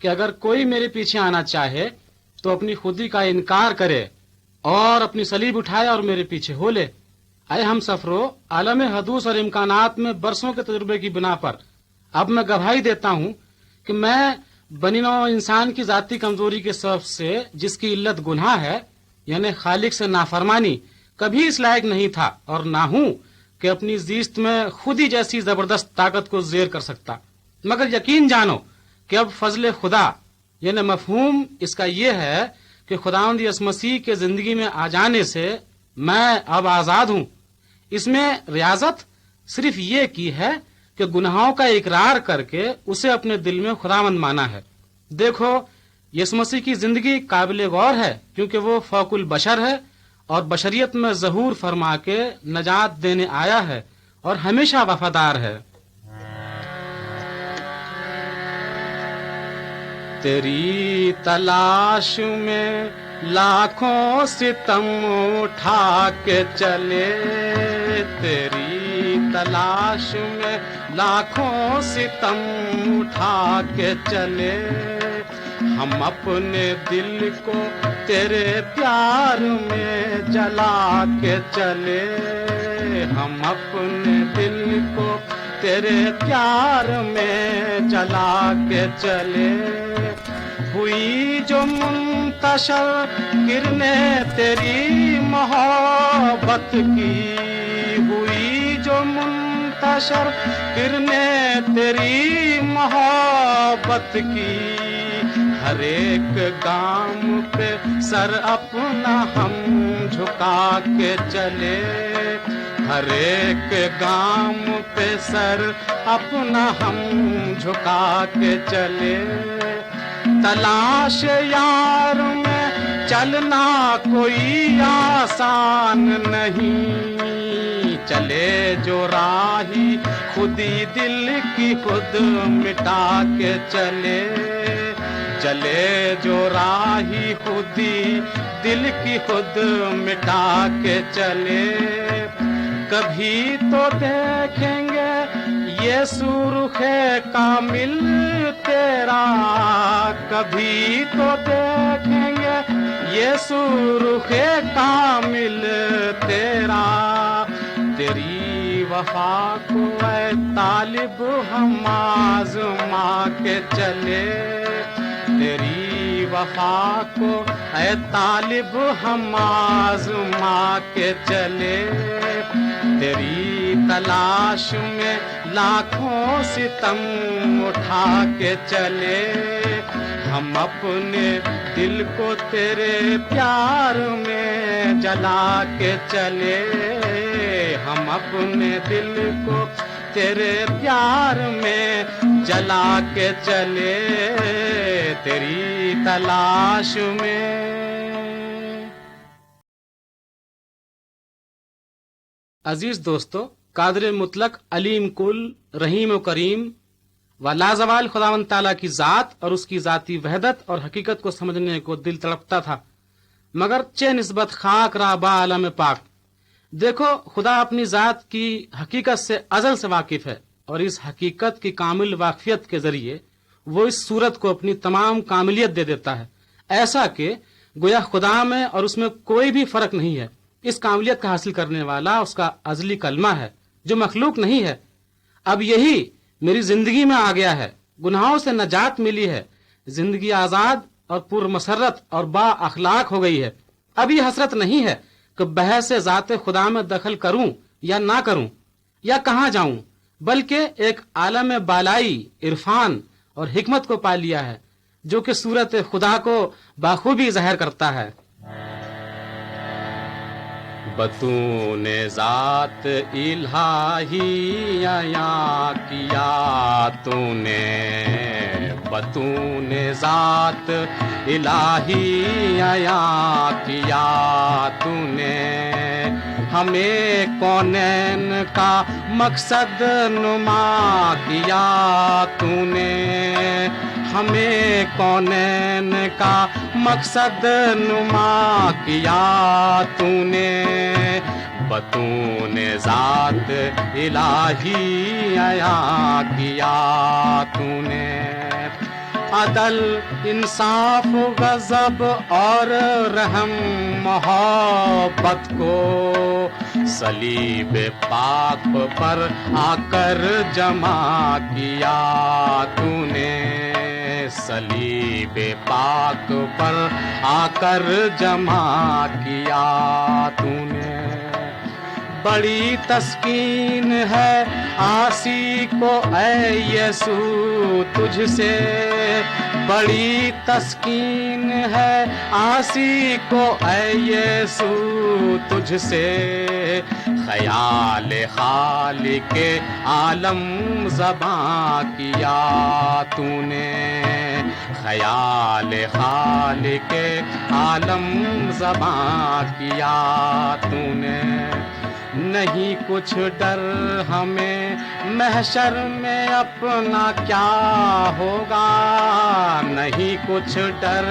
कि अगर कोई मेरे पीछे आना चाहे तो अपनी खुदी का इनकार करे और अपनी सलीब उठाए और मेरे पीछे हो ले। आए हम सफरों, आलम हदूस और इम्कानात में बरसों के तजुर्बे की बिना पर अब मैं गवाही देता हूँ कि मैं बनी नौ इंसान की जाती कमजोरी के सबब से, जिसकी इल्लत गुनाह है यानी खालिक से नाफरमानी, कभी इस लायक नहीं था और ना हूं कि अपनी जीस्त में खुद ही जैसी जबरदस्त ताकत को जेर कर सकता। मगर यकीन जानो कि अब फजले खुदा यानी मफहूम इसका यह है कि खुदावंद यीशु मसीह के जिंदगी में आ जाने से मैं अब आजाद हूँ। इसमें रियाजत सिर्फ ये की है कि गुनाहों का इकरार करके उसे अपने दिल में खुदावंद माना है। देखो, यीशु मसीह की जिंदगी काबिल गौर है क्योंकि वो फौकुल बशर है और बशरियत में ज़हूर फरमा के नजात देने आया है और हमेशा वफादार है। तेरी तलाश में लाखों सितम उठा के चले, तेरी तलाश में लाखों सितम उठा के चले। ہم اپنے دل کو تیرے پیار میں جلا کے چلے، ہم اپنے دل کو تیرے پیار میں جلا کے چلے۔ ہوئی جو منتشر کرنیں تیری محبت کی، ہوئی جو منتشر کرنیں تیری محبت کی، ہر ایک گام پہ سر اپنا ہم جھکا کے چلے، ہر ایک گام پہ سر اپنا ہم جھکا کے چلے۔ تلاش یار میں چلنا کوئی آسان نہیں، چلے جو راہی خودی دل کی خود مٹا کے چلے، چلے جو راہی خودی دل کی خود مٹا کے چلے۔ کبھی تو دیکھیں گے یہ سرخ کامل تیرا، کبھی تو دیکھیں گے یہ سرخ کامل تیرا۔ تیری وفا کو اے طالب ہم آزما کے چلے، تیری وفا کو اے طالب ہم آزما کے چلے۔ تیری تلاش میں لاکھوں ستم اٹھا کے چلے، ہم اپنے دل کو تیرے پیار میں جلا کے چلے، ہم اپنے دل کو تیرے پیار میں جلا کے چلے، تیری تلاش میں۔ عزیز دوستو، قادر مطلق، علیم کل، رحیم و کریم و لازوال خداوند تعالیٰ کی ذات اور اس کی ذاتی وحدت اور حقیقت کو سمجھنے کو دل تڑپتا تھا، مگر چہ نسبت خاک را با عالم پاک۔ دیکھو، خدا اپنی ذات کی حقیقت سے ازل سے واقف ہے، اور اس حقیقت کی کامل واقفیت کے ذریعے وہ اس صورت کو اپنی تمام کاملیت دے دیتا ہے، ایسا کہ گویا خدا میں اور اس میں کوئی بھی فرق نہیں ہے۔ اس کاملیت کا حاصل کرنے والا اس کا ازلی کلمہ ہے جو مخلوق نہیں ہے۔ اب یہی میری زندگی میں آ گیا ہے، گناہوں سے نجات ملی ہے، زندگی آزاد اور پر مسرت اور با اخلاق ہو گئی ہے۔ اب یہ حسرت نہیں ہے کہ بحث ذات خدا میں دخل کروں یا نہ کروں یا کہاں جاؤں، بلکہ ایک عالم بالائی، عرفان اور حکمت کو پا لیا ہے جو کہ صورت خدا کو بخوبی ظاہر کرتا ہے۔ بطون ذات الہی عیاں کیا تو نے، بطون ذات الہی عیاں کیا تو نے، ہمیں کونین کا مقصد نما کیا تو نے، ہمیں کونین کا مقصد نما کیا تو نے، بطون ذات الہی عیاں کیا تو نے۔ عدل، انصاف، غضب اور رحم محبت کو صلیب پاک پر آ کر جمع کیا تو نے، صلیب پاک پر آ کر جمع کیا تو نے۔ بڑی تسکین ہے آسی کو اے یسوع تجھ سے، بڑی تسکین ہے آسی کو اے یسوع تجھ سے، خیال خالق عالم زباں کیا تو نے، خیال خالق عالم زباں کیا تو نے۔ نہیں کچھ ڈر ہمیں محشر میں اپنا کیا ہوگا، نہیں کچھ ڈر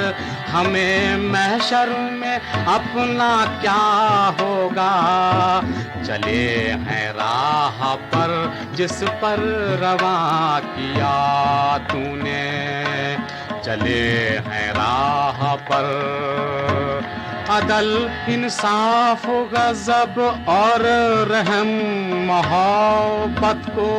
ہمیں محشر میں اپنا کیا ہوگا، چلے ہیں راہ پر جس پر رواں کیا تو نے، چلے ہیں راہ پر، عدل انصاف غضب اور رحم محبت کو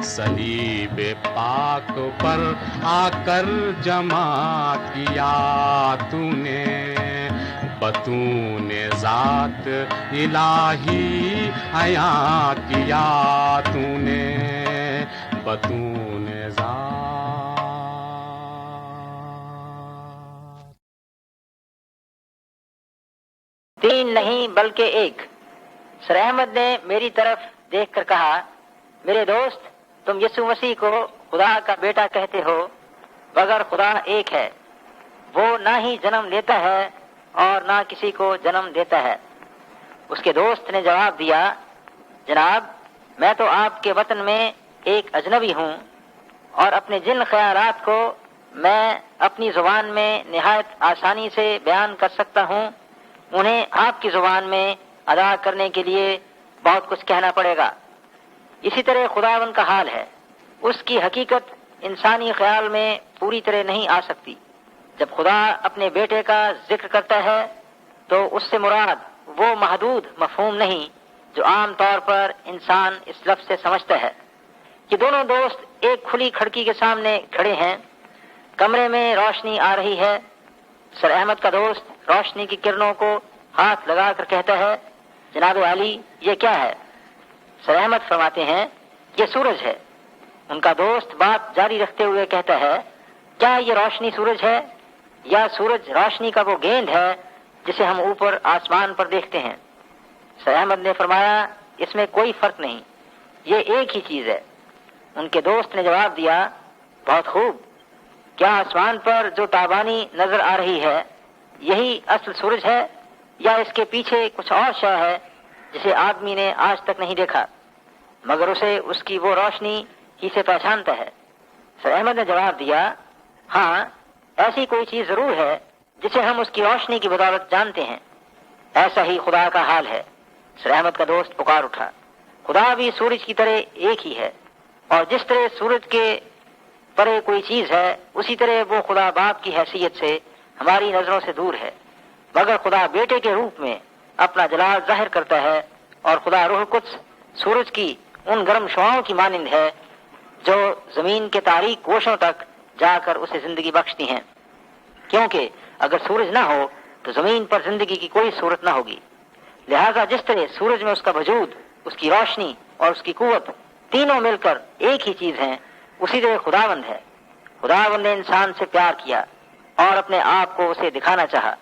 صلیب پاک پر آ کر جمع کیا تو نے، بطون ذات الہی عیاں کیا تو نے، بطون ذات۔ تین نہیں بلکہ ایک۔ سر احمد نے میری طرف دیکھ کر کہا، میرے دوست تم یسوع مسیح کو خدا کا بیٹا کہتے ہو، مگر خدا ایک ہے، وہ نہ ہی جنم لیتا ہے اور نہ کسی کو جنم دیتا ہے۔ اس کے دوست نے جواب دیا، جناب میں تو آپ کے وطن میں ایک اجنبی ہوں، اور اپنے جن خیالات کو میں اپنی زبان میں نہایت آسانی سے بیان کر سکتا ہوں، انہیں آپ کی زبان میں ادا کرنے کے لیے بہت کچھ کہنا پڑے گا۔ اسی طرح خداوند کا حال ہے، اس کی حقیقت انسانی خیال میں پوری طرح نہیں آ سکتی۔ جب خدا اپنے بیٹے کا ذکر کرتا ہے تو اس سے مراد وہ محدود مفہوم نہیں جو عام طور پر انسان اس لفظ سے سمجھتا ہے۔ یہ دونوں دوست ایک کھلی کھڑکی کے سامنے کھڑے ہیں، کمرے میں روشنی آ رہی ہے۔ سر احمد کا دوست روشنی کی کرنوں کو ہاتھ لگا کر کہتا ہے، جناب عالی یہ کیا ہے؟ سر احمد فرماتے ہیں، یہ سورج ہے۔ ان کا دوست بات جاری رکھتے ہوئے کہتا ہے، کیا یہ روشنی سورج ہے یا سورج روشنی کا وہ گیند ہے جسے ہم اوپر آسمان پر دیکھتے ہیں؟ سر احمد نے فرمایا، اس میں کوئی فرق نہیں، یہ ایک ہی چیز ہے۔ ان کے دوست نے جواب دیا، بہت خوب، کیا آسمان پر جو تابانی نظر آ رہی ہے یہی اصل سورج ہے یا اس کے پیچھے کچھ اور شے ہے جسے آدمی نے آج تک نہیں دیکھا مگر اسے اس کی وہ روشنی ہی سے پہچانتا ہے؟ سر احمد نے جواب دیا، ہاں ایسی کوئی چیز ضرور ہے جسے ہم اس کی روشنی کی بدولت جانتے ہیں۔ ایسا ہی خدا کا حال ہے۔ سر احمد کا دوست پکار اٹھا، خدا بھی سورج کی طرح ایک ہی ہے، اور جس طرح سورج کے پرے کوئی چیز ہے اسی طرح وہ خدا باپ کی حیثیت سے ہماری نظروں سے دور ہے، مگر خدا بیٹے کے روپ میں اپنا جلال ظاہر کرتا ہے، اور خدا روح قدس سورج کی ان گرم شعاؤں کی مانند ہے جو زمین کے تاریک گوشوں تک جا کر اسے زندگی بخشتی ہیں، کیونکہ اگر سورج نہ ہو تو زمین پر زندگی کی کوئی صورت نہ ہوگی۔ لہذا جس طرح سورج میں اس کا وجود، اس کی روشنی اور اس کی قوت تینوں مل کر ایک ہی چیز ہیں، اسی طرح خداوند ہے۔ خداوند نے انسان سے پیار کیا اور اپنے آپ کو اسے دکھانا چاہا،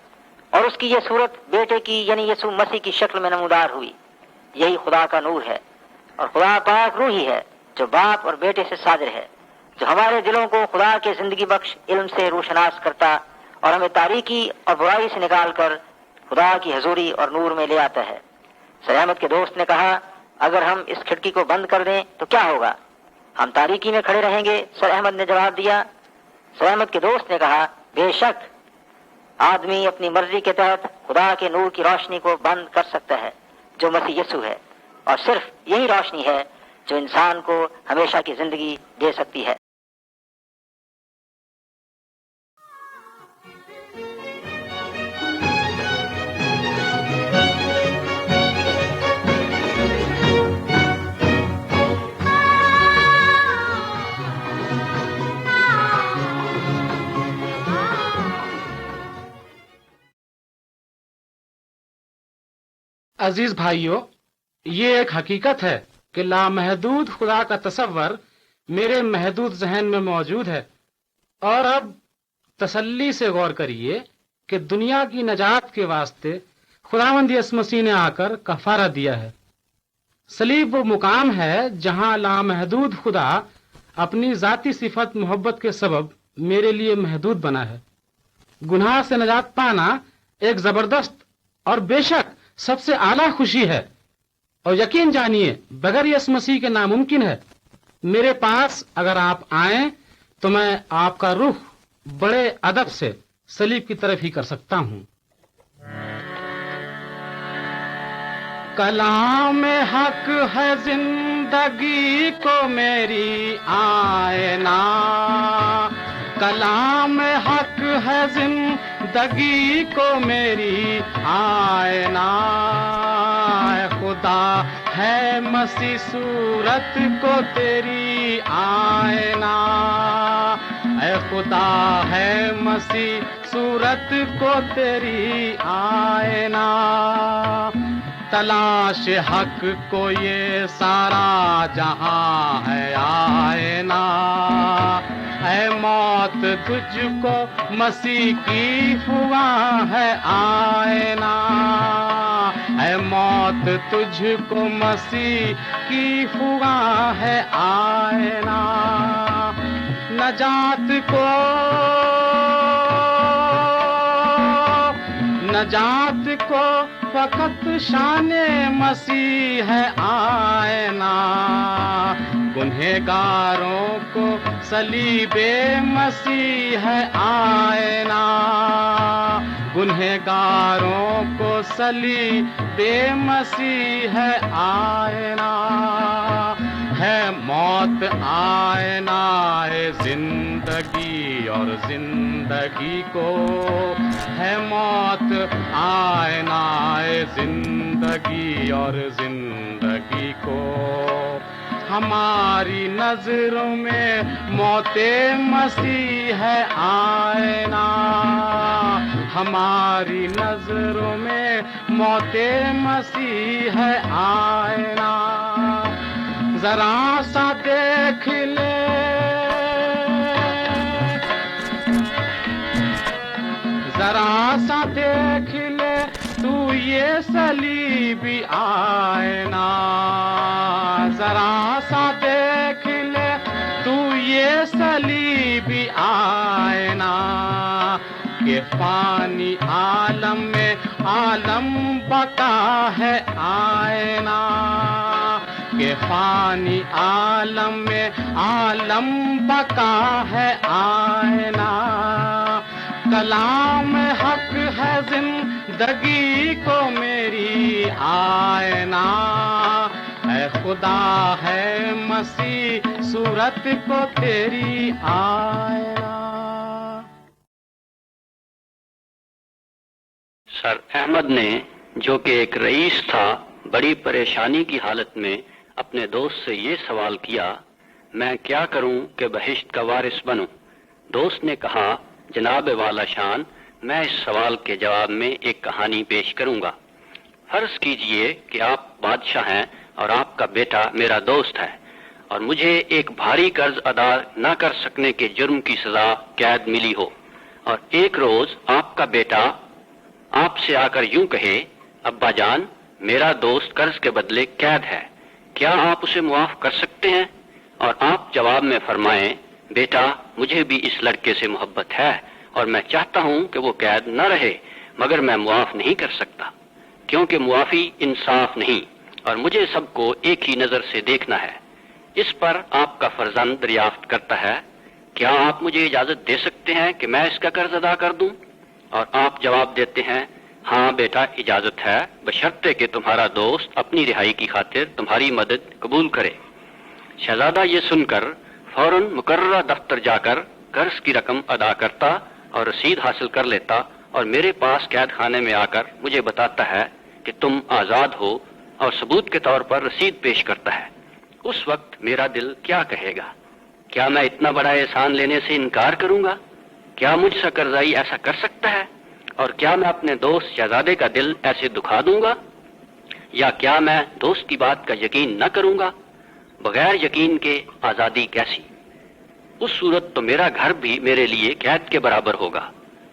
اور اس کی یہ صورت بیٹے کی یعنی یسوع مسیح کی شکل میں نمودار ہوئی۔ یہی خدا کا نور ہے، اور خدا پاک روحی ہے جو باپ اور بیٹے سے صادر ہے، جو ہمارے دلوں کو خدا کے زندگی بخش علم سے روشناس کرتا اور ہمیں تاریکی اور برائی سے نکال کر خدا کی حضوری اور نور میں لے آتا ہے۔ سر احمد کے دوست نے کہا، اگر ہم اس کھڑکی کو بند کر دیں تو کیا ہوگا؟ ہم تاریکی میں کھڑے رہیں گے، سر احمد نے جواب دیا۔ سر احمد کے دوست نے کہا، بے شک آدمی اپنی مرضی کے تحت خدا کے نور کی روشنی کو بند کر سکتا ہے جو مسیح یسوع ہے، اور صرف یہی روشنی ہے جو انسان کو ہمیشہ کی زندگی دے سکتی ہے۔ عزیز بھائیوں، یہ ایک حقیقت ہے کہ لامحدود خدا کا تصور میرے محدود ذہن میں موجود ہے، اور اب تسلی سے غور کریے کہ دنیا کی نجات کے واسطے خداوند یسوع مسیح نے آ کر کفارہ دیا ہے۔ صلیب وہ مقام ہے جہاں لامحدود خدا اپنی ذاتی صفت محبت کے سبب میرے لیے محدود بنا ہے۔ گناہ سے نجات پانا ایک زبردست اور بے شک سب سے اعلیٰ خوشی ہے، اور یقین جانیے بغیر یسوع مسیح کے ناممکن ہے۔ میرے پاس اگر آپ آئیں تو میں آپ کا رخ بڑے ادب سے صلیب کی طرف ہی کر سکتا ہوں۔ کلام حق ہے زندگی کو میری آئینہ، کلام حق ہے زندگی کو میری آئینہ، اے خدا ہے مسیح صورت کو تیری آئینہ، اے خدا ہے مسیح صورت کو تیری آئینہ، تلاش حق کو یہ سارا جہاں ہے آئینہ، اے موت تجھ کو مسیح کی ہوا ہے آئینہ، اے موت تجھ کو مسیح کی ہوا ہے آئینہ، نجات کو فقط شان مسیح ہے آئینہ، گنہگاروں کو صلیب مسیح ہے آئینہ، گنہگاروں کو صلیب مسیح ہے آئینہ، ہے موت آئینہ ہے زندگی اور زندگی کو، ہے موت آئینہ ہے زندگی اور زندگی کو، ہماری نظروں میں موت مسیح ہے آئینہ، ہماری نظروں میں موت مسیح ہے آئینہ، ذرا سا دیکھ لے، ذرا سا دیکھ لے تو یہ صلیبی آئینہ، ذرا سا دیکھ لے تو یہ صلیبی آئینہ، کہ فانی عالم میں عالم بقا ہے آئینہ، کہ فانی عالم میں عالم بقا ہے آئینہ، کلام حق ہے زندگی کو میری آئینہ، اے خدا ہے مسیح صورت کو تیری آئینہ۔ سر احمد نے، جو کہ ایک رئیس تھا، بڑی پریشانی کی حالت میں اپنے دوست سے یہ سوال کیا، میں کیا کروں کہ بہشت کا وارث بنوں؟ دوست نے کہا، جناب والا شان، میں اس سوال کے جواب میں ایک کہانی پیش کروں گا۔ فرض کیجئے کہ آپ بادشاہ ہیں اور آپ کا بیٹا میرا دوست ہے، اور مجھے ایک بھاری قرض ادا نہ کر سکنے کے جرم کی سزا قید ملی ہو، اور ایک روز آپ کا بیٹا آپ سے آ کر یوں کہے، ابا جان، میرا دوست قرض کے بدلے قید ہے، کیا آپ اسے معاف کر سکتے ہیں؟ اور آپ جواب میں فرمائیں، بیٹا، مجھے بھی اس لڑکے سے محبت ہے اور میں چاہتا ہوں کہ وہ قید نہ رہے، مگر میں معاف نہیں کر سکتا، کیونکہ معافی انصاف نہیں اور مجھے سب کو ایک ہی نظر سے دیکھنا ہے۔ اس پر آپ کا فرزند دریافت کرتا ہے، کیا آپ مجھے اجازت دے سکتے ہیں کہ میں اس کا قرض ادا کر دوں؟ اور آپ جواب دیتے ہیں، ہاں بیٹا، اجازت ہے، بشرطے کہ تمہارا دوست اپنی رہائی کی خاطر تمہاری مدد قبول کرے۔ شہزادہ یہ سن کر فوراً مقررہ دفتر جا کر قرض کی رقم ادا کرتا اور رسید حاصل کر لیتا، اور میرے پاس قید خانے میں آ کر مجھے بتاتا ہے کہ تم آزاد ہو، اور ثبوت کے طور پر رسید پیش کرتا ہے۔ اس وقت میرا دل کیا کہے گا؟ کیا میں اتنا بڑا احسان لینے سے انکار کروں گا؟ کیا مجھ سے قرضائی ایسا کر سکتا ہے؟ اور کیا میں اپنے دوست شہزادے کا دل ایسے دکھا دوں گا؟ یا کیا میں دوست کی بات کا یقین نہ کروں گا؟ بغیر یقین کے آزادی کیسی؟ اس صورت تو میرا گھر بھی میرے لیے قید کے برابر ہوگا،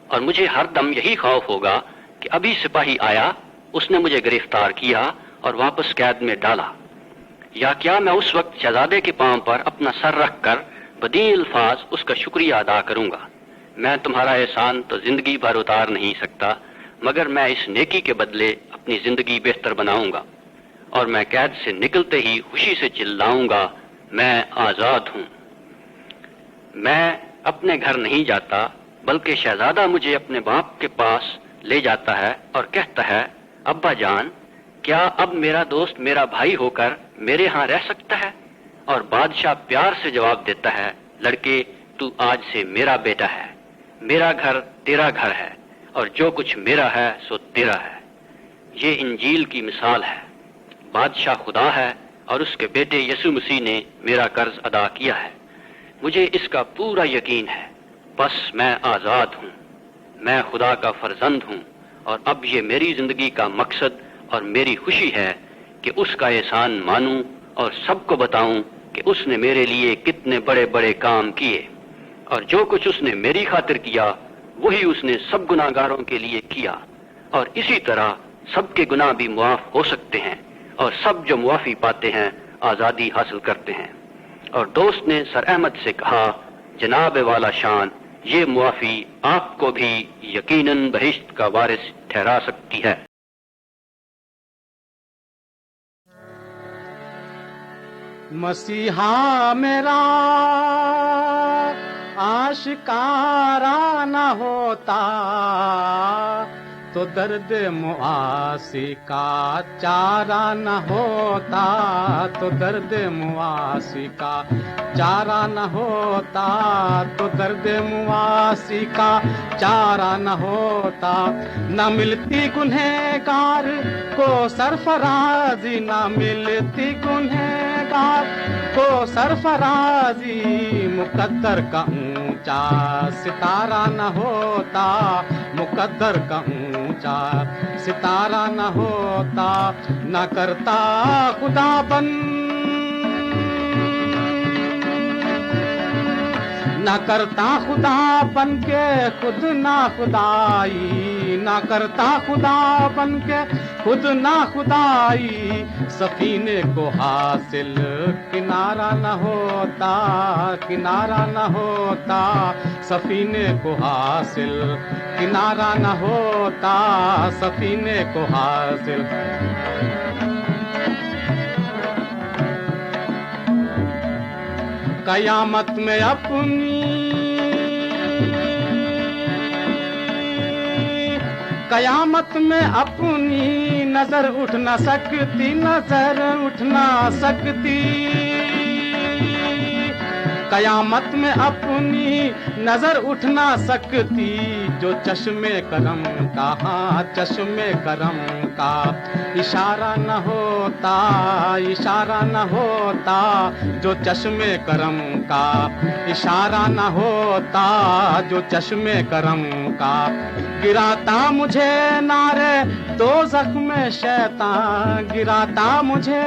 اور مجھے ہر دم یہی خوف ہوگا کہ ابھی سپاہی آیا، اس نے مجھے گرفتار کیا اور واپس قید میں ڈالا۔ یا کیا میں اس وقت شہزادے کے پاؤں پر اپنا سر رکھ کر بدیع الفاظ اس کا شکریہ ادا کروں گا، میں تمہارا احسان تو زندگی بھر اتار نہیں سکتا، مگر میں اس نیکی کے بدلے اپنی زندگی بہتر بناؤں گا، اور میں قید سے نکلتے ہی خوشی سے چلاؤں گا، میں آزاد ہوں۔ میں اپنے گھر نہیں جاتا، بلکہ شہزادہ مجھے اپنے باپ کے پاس لے جاتا ہے اور کہتا ہے، ابا جان، کیا اب میرا دوست میرا بھائی ہو کر میرے ہاں رہ سکتا ہے؟ اور بادشاہ پیار سے جواب دیتا ہے، لڑکے، تو آج سے میرا بیٹا ہے، میرا گھر تیرا گھر ہے، اور جو کچھ میرا ہے سو تیرا ہے۔ یہ انجیل کی مثال ہے۔ بادشاہ خدا ہے اور اس کے بیٹے یسوع مسیح نے میرا قرض ادا کیا ہے۔ مجھے اس کا پورا یقین ہے، بس میں آزاد ہوں، میں خدا کا فرزند ہوں، اور اب یہ میری زندگی کا مقصد اور میری خوشی ہے کہ اس کا احسان مانوں اور سب کو بتاؤں کہ اس نے میرے لیے کتنے بڑے بڑے کام کیے، اور جو کچھ اس نے میری خاطر کیا وہی اس نے سب گناہگاروں کے لیے کیا، اور اسی طرح سب کے گناہ بھی معاف ہو سکتے ہیں، اور سب جو معافی پاتے ہیں آزادی حاصل کرتے ہیں۔ اور دوست نے سر احمد سے کہا، جناب والا شان، یہ معافی آپ کو بھی یقیناً بہشت کا وارث ٹھہرا سکتی ہے۔ مسیحا میرا آشکارا نہ ہوتا تو درد مواسی کا چارہ نہ ہوتا، تو درد مواسی کا چارہ نہ ہوتا، تو درد مواسی کا چارہ نہ ہوتا۔ نہ ملتی گنہگار کو سرفرازی، نہ ملتی گنہگار کو سرفرازی، مقدر کا اونچا ستارہ نہ ہوتا، مقدر کا اونچا ستارہ نہ ہوتا۔ نہ کرتا خدا نہ کرتا خدا بن کے خود نہ خدائی، نہ کرتا خدا بن کے خود نہ خدائی، سفینے کو حاصل کنارہ نہ ہوتا، کنارہ نہ ہوتا، سفینے کو حاصل کنارہ نہ ہوتا، سفینے کو حاصل۔ قیامت میں قیامت میں اپنی نظر اٹھ نہ سکتی، نظر اٹھ نہ سکتی، قیامت میں اپنی نظر اٹھ نہ سکتی، جو چشم کرم کا، ہاں چشم کرم کا اشارہ نہ ہوتا، اشارہ نہ ہوتا، جو چشم کرم کا اشارہ نہ ہوتا، جو چشم کرم کا۔ گراتا مجھے نعرے دوزخ میں شیطان، گراتا مجھے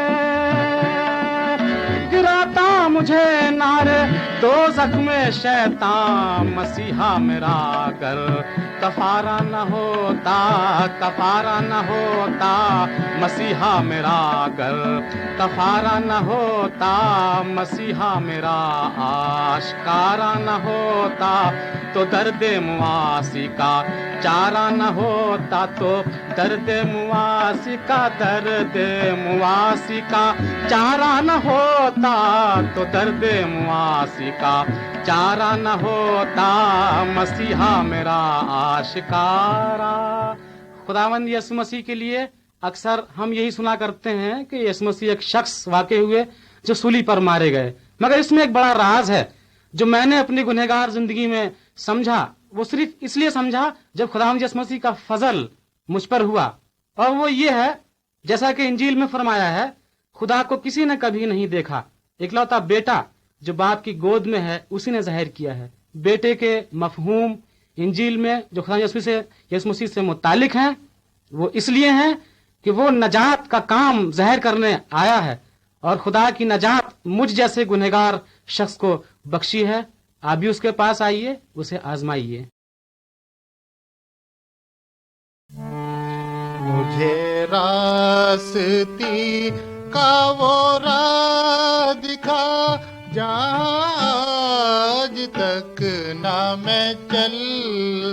نعرے دوزخ میں شیطان، مسیحا میرا گر کفارہ نہ ہوتا، کفارہ نہ ہوتا، مسیحا میرا گر کفارہ نہ ہوتا، مسیحا میرا آشکارا نہ ہوتا، تو درد مواسی کا چارہ نہ ہوتا، تو درد مواسی کا، درد مواسی کا چارہ نہ ہوتا، تو درد مواسی کا چارہ نہ ہوتا، مسیحا میرا آشکارا۔ خداوند یسوع مسیح کے لیے اکثر ہم یہی سنا کرتے ہیں کہ یسوع مسیح ایک شخص واقع ہوئے جو سولی پر مارے گئے، مگر اس میں ایک بڑا راز ہے جو میں نے اپنی گنہگار زندگی میں سمجھا۔ وہ صرف اس لیے سمجھا جب خداوند یسوع مسیح کا فضل مجھ پر ہوا، اور وہ یہ ہے جیسا کہ انجیل میں فرمایا ہے، خدا کو کسی نے کبھی نہیں دیکھا، اکلوتا بیٹا جو باپ کی گود میں ہے اسی نے ظاہر کیا ہے۔ بیٹے کے مفہوم انجیل میں جو خدا یسوع مسیح سے متعلق ہیں وہ اس لیے ہیں کہ وہ نجات کا کام ظاہر کرنے آیا ہے، اور خدا کی نجات مجھ جیسے گنہگار شخص کو بخشی ہے۔ آپ بھی اس کے پاس آئیے، اسے آزمائیے۔ مجھے راستی کا وہ راہ دکھا جہاں آج تک نہ میں چل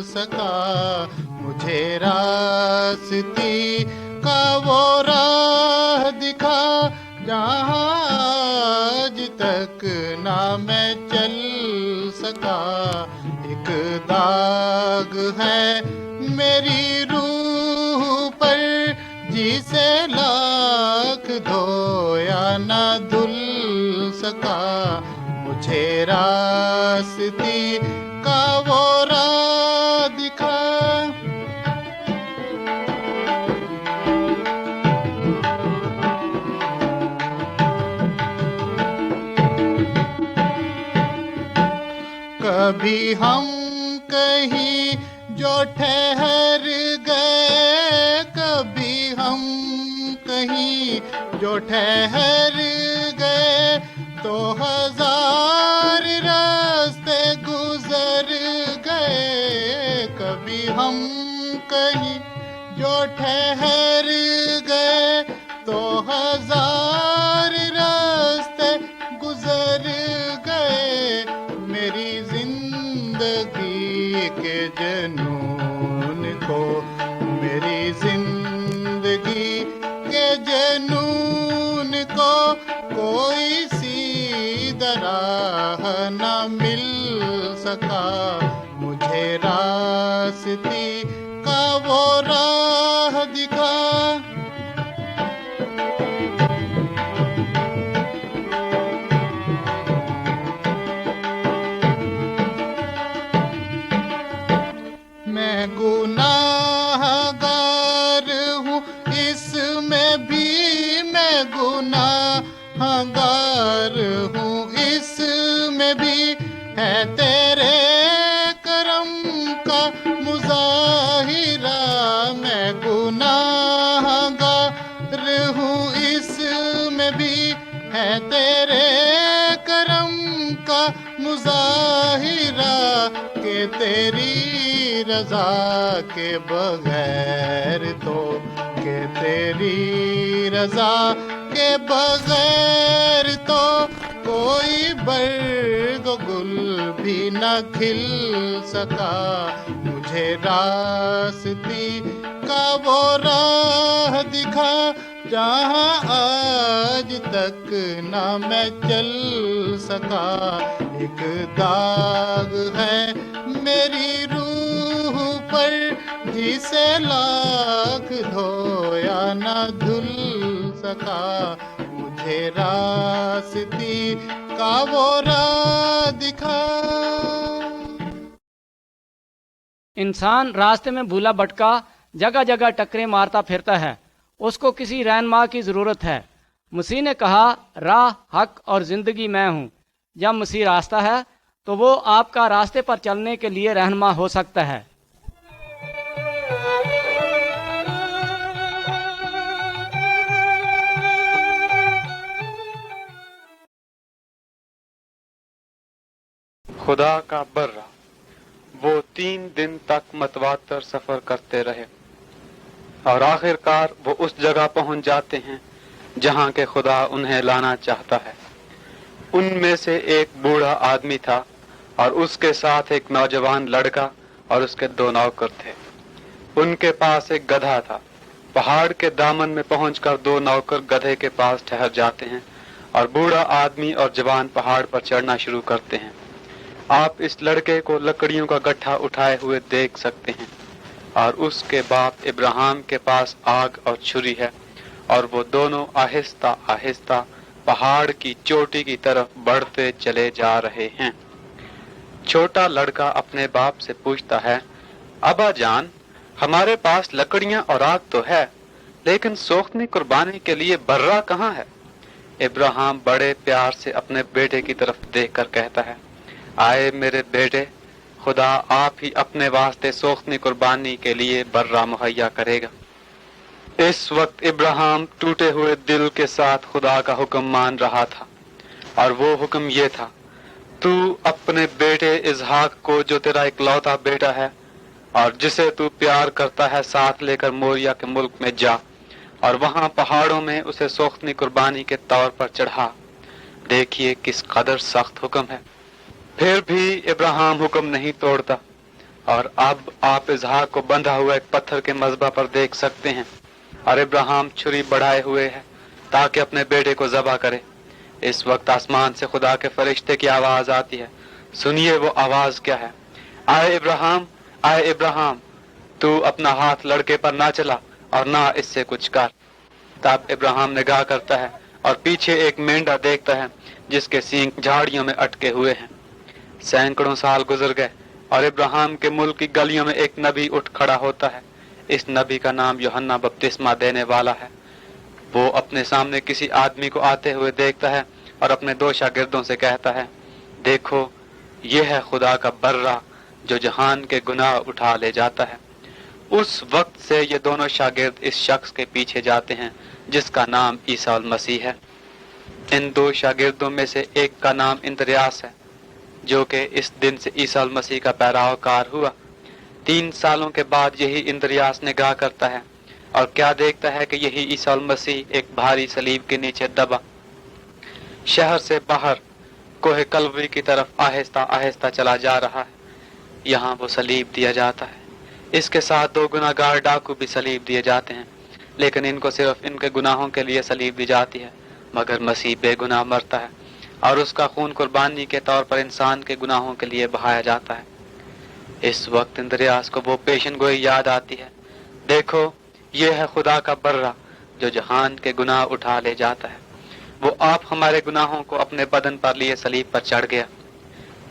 سکا، مجھے راستی کا وہ راہ دکھا جہاں آج تک نہ میں چل سکا۔ ایک داغ ہے میری روح پر جسے لاکھ دھویا نہ دھل سکا، مجھے راستی کا وہ راہ دکھا. کبھی ہم کہیں جو ٹھہر گئے، کبھی ہم کہیں جو ٹھہر گئے، تو ہزار راستے گزر گئے. کبھی ہم کہیں جو ٹھہر گئے، تو ہزار راستے گزر گئے. میری زندگی کے جنون کو، میری زندگی کے جنون کو کوئی سیدھا راہ نہ مل سکا. مجھے راستی کا وہ راہ دکھا. میں گناہ گار ہوں اس میں بھی، میں گناہ گار ہوں اس میں بھی، ہے تیرے کرم کا مظاہرہ. میں گناہ گار ہوں اس میں بھی، ہے تیرے کرم کا مظاہرہ. کہ تیری رضا کے بغیر تو، کہ تیری رضا کے بغیر تو کوئی برگ و گل بھی نہ کھل سکا. مجھے راستی کا وہ راہ دکھا، جہاں آج تک نہ میں چل سکا. ایک داغ ہے میری روح پر جسے لاکھ دھویا نہ دھل سکا. مجھے راستی کا وہ راہ دکھا. انسان راستے میں بھولا بھٹکا جگہ جگہ ٹکریں مارتا پھرتا ہے، اس کو کسی رہنما کی ضرورت ہے. مسیح نے کہا راہ، حق اور زندگی میں ہوں. جب مسیح راستہ ہے تو وہ آپ کا راستے پر چلنے کے لیے رہنما ہو سکتا ہے. خدا کا برہ. وہ 3 دن تک متواتر سفر کرتے رہے اور آخر کار وہ اس جگہ پہنچ جاتے ہیں جہاں کہ خدا انہیں لانا چاہتا ہے. ان میں سے ایک بوڑھا آدمی تھا اور اس کے ساتھ ایک نوجوان لڑکا اور اس کے 2 نوکر تھے. ان کے پاس ایک گدھا تھا. پہاڑ کے دامن میں پہنچ کر 2 نوکر گدھے کے پاس ٹھہر جاتے ہیں اور بوڑھا آدمی اور جوان پہاڑ پر چڑھنا شروع کرتے ہیں. آپ اس لڑکے کو لکڑیوں کا گٹھا اٹھائے ہوئے دیکھ سکتے ہیں اور اس کے باپ ابراہیم کے پاس آگ اور چھری ہے اور وہ دونوں آہستہ آہستہ پہاڑ کی چوٹی کی طرف بڑھتے چلے جا رہے ہیں. چھوٹا لڑکا اپنے باپ سے پوچھتا ہے، ابا جان، ہمارے پاس لکڑیاں اور آگ تو ہے، لیکن سوختنی قربانی کے لیے برہ کہاں ہے؟ ابراہیم بڑے پیار سے اپنے بیٹے کی طرف دیکھ کر کہتا ہے، آئے میرے بیٹے، خدا آپ ہی اپنے واسطے سوختنی قربانی کے لیے برہ مہیا کرے گا. اس وقت ابراہیم ٹوٹے ہوئے دل کے ساتھ خدا کا حکم مان رہا تھا اور وہ حکم یہ تھا، تو اپنے بیٹے اسحاق کو جو تیرا اکلوتا بیٹا ہے اور جسے تو پیار کرتا ہے ساتھ لے کر موریا کے ملک میں جا اور وہاں پہاڑوں میں اسے سوختنی قربانی کے طور پر چڑھا. دیکھیے کس قدر سخت حکم ہے. پھر بھی ابراہیم حکم نہیں توڑتا اور اب آپ اسحاق کو بندھا ہوا ایک پتھر کے مذبح پر دیکھ سکتے ہیں اور ابراہیم چھری بڑھائے ہوئے ہے تاکہ اپنے بیٹے کو ذبح کرے. اس وقت آسمان سے خدا کے فرشتے کی آواز آتی ہے. سنیے وہ آواز کیا ہے، آئے ابراہیم، آئے ابراہیم، تو اپنا ہاتھ لڑکے پر نہ چلا اور نہ اس سے کچھ کر. تب ابراہیم نگاہ کرتا ہے اور پیچھے ایک مینڈا دیکھتا ہے جس کے سینگ جھاڑیوں میں اٹکے ہوئے ہیں. सैकड़ों साल गुजर गए और इब्राहिम के मुल्क की गलियों में एक नबी उठ खड़ा होता है। इस नबी का नाम यूहन्ना बपतिस्मा देने वाला है। वो अपने सामने किसी आदमी को आते हुए देखता है और अपने 2 शागिर्दों से कहता है, देखो ये है खुदा का बर्रा जो जहान के गुनाह उठा ले जाता है। उस वक्त से ये दोनों शागिर्द इस शख्स के पीछे जाते हैं जिसका नाम ईसा मसीह है। इन 2 शागिर्दों में से एक का नाम इंद्रियास है जो कि इस दिन से ईसा मसीह का पैरोकार हुआ। 3 सालों के बाद यही इंद्रियास निगाह करता है और क्या देखता है कि यही ईसा मसीह एक भारी सलीब के नीचे दबा शहर से बाहर कोहे कलवरी की तरफ आहिस्ता आहिस्ता चला जा रहा है। यहाँ वो सलीब दिया जाता है। इसके साथ 2 गुनाहगार डाकू भी सलीब दिए जाते हैं, लेकिन इनको सिर्फ इनके गुनाहों के लिए सलीब दी जाती है, मगर मसीह बेगुनाह मरता है और उसका खून कुर्बानी के तौर पर इंसान के गुनाहों के लिए बहाया जाता है। इस वक्त इंद्रियास को वो पेशन गोई याद आती है, देखो ये है खुदा का बर्रा जो जहान के गुनाह उठा ले जाता है। वो आप हमारे गुनाहों को अपने बदन पर लिए सलीब पर चढ़ गया।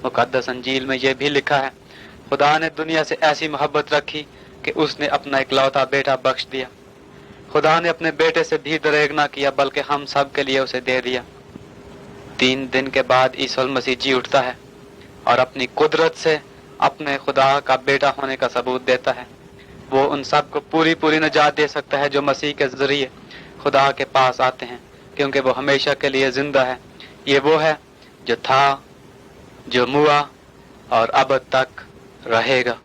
मुकद्दस अंजील में यह भी लिखा है, खुदा ने दुनिया से ऐसी मोहब्बत रखी कि उसने अपना इकलौता बेटा बख्श दिया। खुदा ने अपने बेटे से भी दरेग ना किया बल्कि हम सब के लिए उसे दे दिया। 3 दिन के बाद ईसा मसीह जी उठता है और अपनी कुदरत से अपने खुदा का बेटा होने का सबूत देता है। वो उन सब को पूरी निजात दे सकता है जो मसीह के जरिए खुदा के पास आते हैं, क्योंकि वो हमेशा के लिए जिंदा है। ये वो है जो था, जो मुआ और अब तक रहेगा।